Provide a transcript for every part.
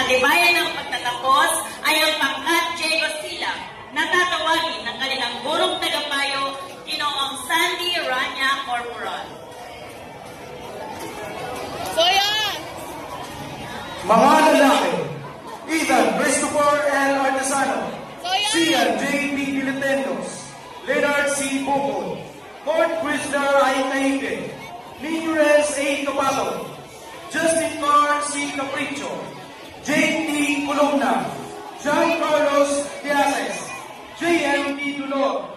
katibayan ng pagtatapos ay ang pangkat Diego Sila na tatawagin ng kanilang gurong tagapayo, Ginoong Sandy Rania Corporal. Mga lalaki, Ethan Christopher L. Artesano, Cian J. B. Piletendos, Leonard C. Bukod, Court Chrysler I. Cahique, Nigres A. Capato, Justin Carr C. Capricho, J. T. Columna, John Carlos Diazes, J. M. D. Dulor,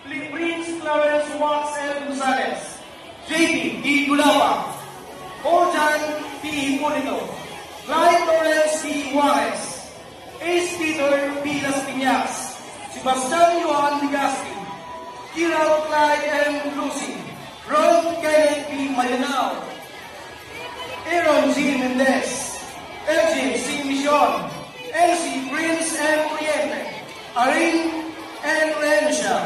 Prince Clarence Wax L. Gonzalez, J. D. Gulapa, Ojan P. Hipolito, Clyde Torres P. Juarez, Ace Peter P. Las Piñas, Sebastian Johan Ligasti, Kira Clyde M. Lucy, Ron Kenneth P. Mayanao, Aaron G. Mendez, Elgin C. Mission, MC Prince M. Oriente, Arin N. Rencia,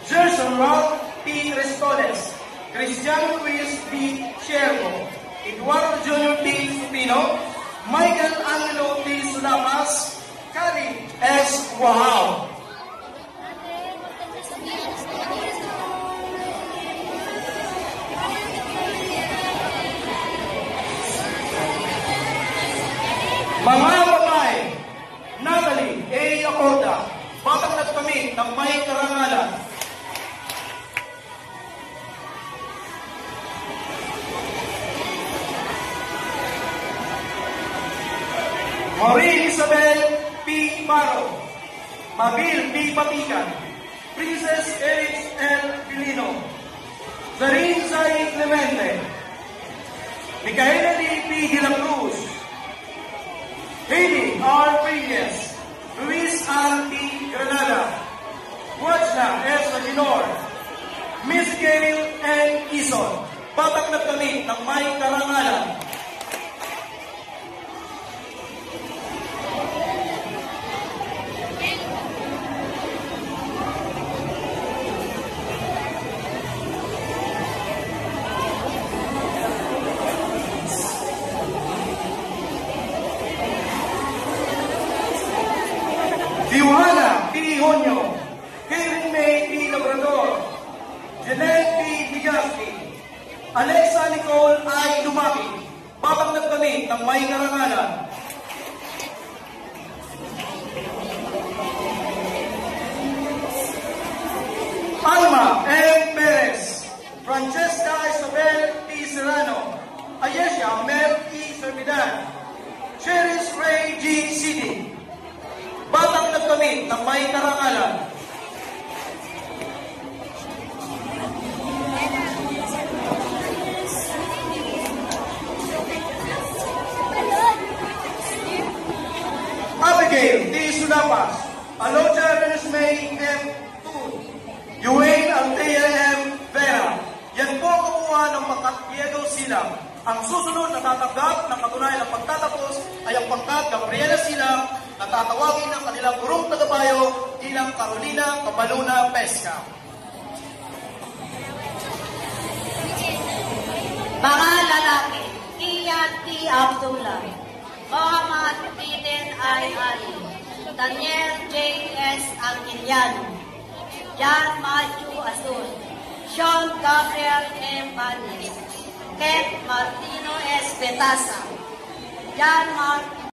Gerson Rock P. Restoles, Cristiano Luis P. Sherbo, Eduardo Jr. P. Supino, Michael Angelo P. Sulapas, Kari S. Wahao. Mga babae, Natalie A. Acorda, batang nagpamit ng may karangalan. Marie Isabel P. Baro, Mabil P. Patikan, Princess Erich L. Pilino, Zarin Zay Clemente, Micaela D. P. De la Cruz, Hailey R. Reyes, Luis R. P. Granada, Wajna S. Aguilar, Miss Gail N. Ison, batang nagkamit ng may karangalan. Diwana P. Honyo, Karen May P. Labrador, Jeanette P. Digasti, Alexa Nicole I. Lumaki, batang nagkamit ng may karangalan. Alma M. Perez, Francesca Isabel P. Serrano, Ayesha Mel E. Servidal, Cheris Ray G. City, batang nagkamit ng may karangalan. Abigail D. Sulapas, Aloja Renesmay M. Tud, Yuane Altea M. Vera. Yan po kumuha ng pangkat Diego Silang. Ang susunod na tatanggap ng katunayan ng pagtatapos ay ang pangkat Gabriela Silang na tatawagin ng kanilang gurong tagapayo bilang Carolina Cabaluna Pesca. Mga lalaki, Ian T. Abdullah, Muhammad Eden I. Ali, Daniel J. S. Anguiliano, John Matthew Azul, Sean Gabriel M. Banis, Kent Martino S. Betasa, John Mark